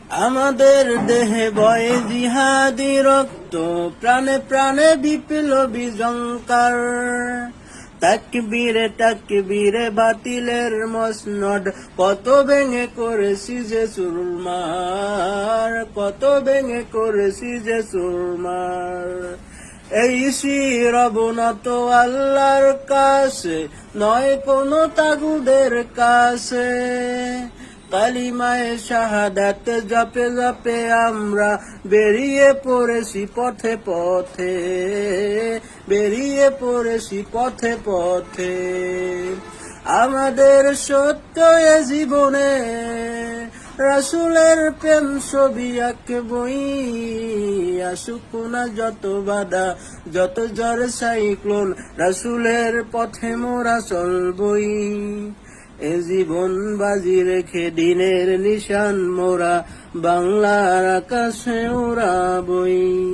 আমাদের দেহে বয়ে জিহাদি রক্ত, প্রাণে প্রাণে বিপ্লবী জঙ্কার। তাকবীরে তাকবীরে বাতিলের মসনদ, কত ভেঙে করেছি যে চুরমার, কত ভেঙে করেছি যে চুরমার। এই শির অবনত আল্লাহর কাছে, নয় কোনো তাগুদের কাছে। কালিমায়ে শাহাদাত জপে জপে আমরা বেরিয়ে পড়েছি পথে পথে, বেরিয়ে পড়েছি পথে পথে। আমাদের সত্য এ জীবনে রাসূলের প্রেম ছবি আঁকবই। আসুক না যত বাধা, যত ঝড় সাইক্লোন, রাসূলের পথে মোরা চলবই। এ জীবন বাজি রেখে দিনের নিশান মোরা বাংলার আকাশে উড়াবই।